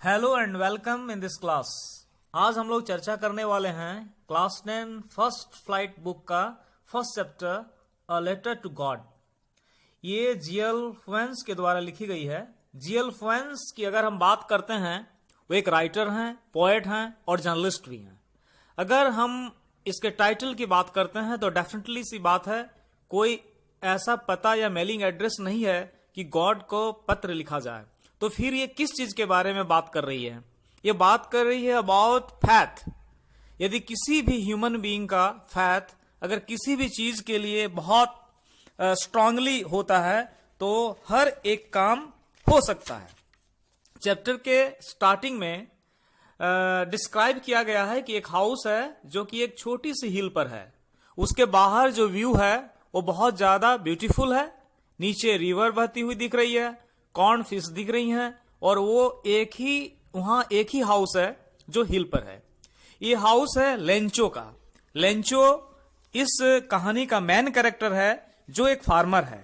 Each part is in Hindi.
Hello and welcome in this class. आज हम लोग चर्चा करने वाले हैं क्लास 10 फर्स्ट फ्लाइट बुक का first chapter a letter to God. ये जीएल फ्वेंस के द्वारा लिखी गई है। जीएल फ्वेंस की अगर हम बात करते हैं, वो एक राइटर हैं, पोएट हैं और जर्नलिस्ट भी हैं। अगर हम इसके टाइटल की बात करते हैं तो डेफिनेटली सी बात है, कोई ऐसा पता या मेलिंग एड्रेस नहीं है कि गॉड को पत्र लिखा जाए। तो फिर ये किस चीज के बारे में बात कर रही है? ये बात कर रही है अबाउट फैथ। यदि किसी भी ह्यूमन बीइंग का फैथ अगर किसी भी चीज के लिए बहुत स्ट्रांगली होता है तो हर एक काम हो सकता है। चैप्टर के स्टार्टिंग में डिस्क्राइब किया गया है कि एक हाउस है जो कि एक छोटी सी हिल पर है। उसके बाहर जो व्यू है वो बहुत ज्यादा ब्यूटीफुल है। नीचे रिवर बहती हुई दिख रही है, कॉर्न फिश दिख रही हैं और वो वहां एक ही हाउस है जो हिल पर है। ये हाउस है लेंचो का। लेंचो इस कहानी का मेन कैरेक्टर है जो एक फार्मर है।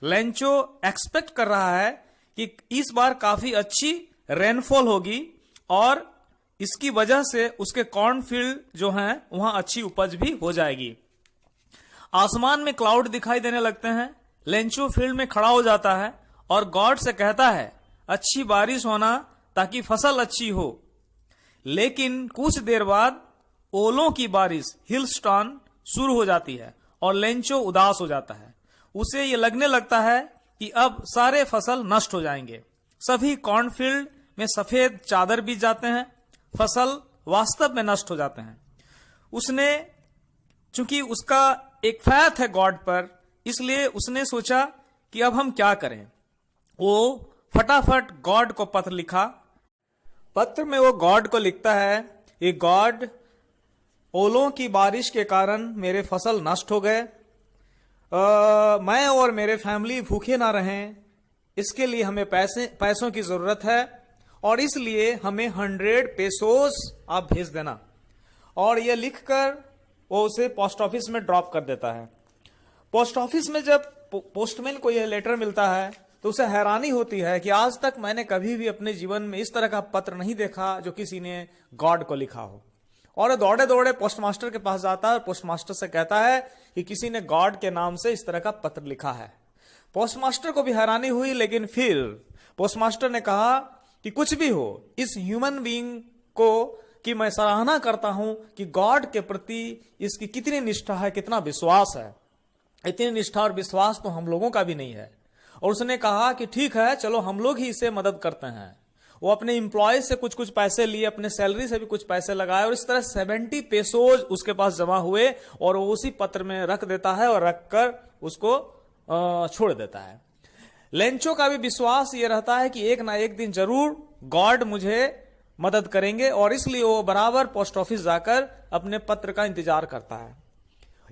लेंचो एक्सपेक्ट कर रहा है कि इस बार काफी अच्छी रेनफॉल होगी और इसकी वजह से उसके कॉर्न फील्ड जो हैं वहां अच्छी उपज भी हो जाएगी। आसमान में क्लाउड दिखाई देने लगते हैं। लेंचो फील्ड में खड़ा हो जाता है और गॉड से कहता है अच्छी बारिश होना ताकि फसल अच्छी हो। लेकिन कुछ देर बाद ओलों की बारिश हिलस्टॉर्म शुरू हो जाती है और लेंचो उदास हो जाता है। उसे ये लगने लगता है कि अब सारे फसल नष्ट हो जाएंगे। सभी कॉर्नफील्ड में सफेद चादर बीत जाते हैं, फसल वास्तव में नष्ट हो जाते हैं। उसने चूंकि उसका एक फैथ है गॉड पर, इसलिए उसने सोचा कि अब हम क्या करें। वो फटाफट गॉड को पत्र लिखा। पत्र में वो गॉड को लिखता है कि गॉड, ओलों की बारिश के कारण मेरे फसल नष्ट हो गए। मैं और मेरे फैमिली भूखे ना रहें, इसके लिए हमें पैसों की जरूरत है और इसलिए हमें 100 पेसोस आप भेज देना। और ये लिखकर वो उसे पोस्ट ऑफिस में ड्रॉप कर देता है। पोस्ट ऑफिस में जब पोस्टमैन को यह लेटर मिलता है तो उसे हैरानी होती है कि आज तक मैंने कभी भी अपने जीवन में इस तरह का पत्र नहीं देखा जो किसी ने गॉड को लिखा हो। और दौड़े दौड़े पोस्टमास्टर के पास जाता है और पोस्टमास्टर से कहता है कि किसी ने गॉड के नाम से इस तरह का पत्र लिखा है। पोस्टमास्टर को भी हैरानी हुई, लेकिन फिर पोस्टमास्टर ने कहा कि कुछ भी हो, इस ह्यूमन बीइंग को कि मैं सराहना करता हूं कि गॉड के प्रति इसकी कितनी निष्ठा है, कितना विश्वास है। इतनी निष्ठा और विश्वास तो हम लोगों का भी नहीं है। और उसने कहा कि ठीक है, चलो हम लोग ही इसे मदद करते हैं। वो अपने एम्प्लॉय से कुछ पैसे लिए, अपने सैलरी से भी कुछ पैसे लगाए और इस तरह 70 पेसोज उसके पास जमा हुए और वो उसी पत्र में रख देता है और रखकर उसको छोड़ देता है। लेंचो का भी विश्वास ये रहता है कि एक ना एक दिन जरूर गॉड मुझे मदद करेंगे और इसलिए वो बराबर पोस्ट ऑफिस जाकर अपने पत्र का इंतजार करता है।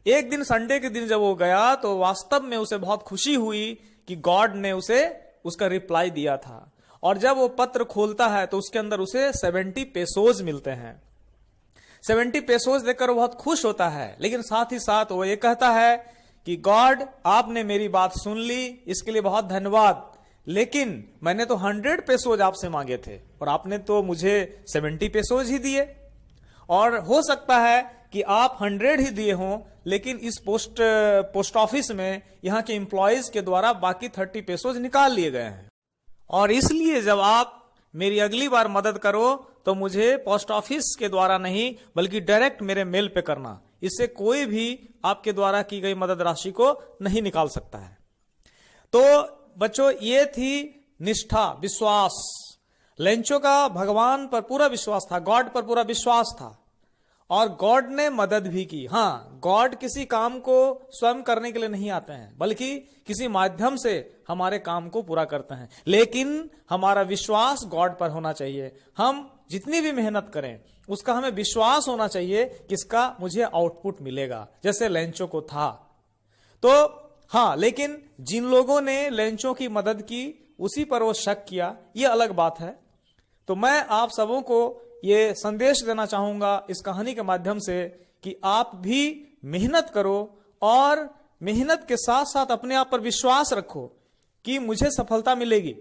एक दिन संडे के दिन जब वो गया तो वास्तव में उसे बहुत खुशी हुई कि गॉड ने उसे उसका रिप्लाई दिया था। और जब वो पत्र खोलता है तो उसके अंदर उसे 70 पेसोज मिलते हैं। 70 पेसोज देखकर वो बहुत खुश होता है, लेकिन साथ ही साथ वो ये कहता है कि गॉड, आपने मेरी बात सुन ली, इसके लिए बहुत धन्यवाद। लेकिन मैंने तो 100 पेसोज आपसे मांगे थे और आपने तो मुझे 70 पेसोज ही दिए। और हो सकता है कि आप 100 ही दिए हों, लेकिन इस पोस्ट ऑफिस में यहाँ के एम्प्लॉयज के द्वारा बाकी 30 पेसोज निकाल लिए गए हैं। और इसलिए जब आप मेरी अगली बार मदद करो तो मुझे पोस्ट ऑफिस के द्वारा नहीं बल्कि डायरेक्ट मेरे मेल पे करना। इससे कोई भी आपके द्वारा की गई मदद राशि को नहीं निकाल सकता है। तो बच्चों, ये थी निष्ठा, विश्वास। लेंचो का भगवान पर पूरा विश्वास था, गॉड पर पूरा विश्वास था और गॉड ने मदद भी की। हाँ, गॉड किसी काम को स्वयं करने के लिए नहीं आते हैं, बल्कि किसी माध्यम से हमारे काम को पूरा करते हैं। लेकिन हमारा विश्वास गॉड पर होना चाहिए। हम जितनी भी मेहनत करें उसका हमें विश्वास होना चाहिए कि इसका मुझे आउटपुट मिलेगा, जैसे लेंचो को था। तो हाँ, लेकिन जिन लोगों ने लेंचो की मदद की उसी पर वो शक किया, ये अलग बात है। तो मैं आप सबों को ये संदेश देना चाहूंगा इस कहानी के माध्यम से कि आप भी मेहनत करो और मेहनत के साथ साथ अपने आप पर विश्वास रखो कि मुझे सफलता मिलेगी।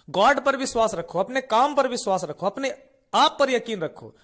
गॉड पर विश्वास रखो, अपने काम पर विश्वास रखो, अपने आप पर यकीन रखो,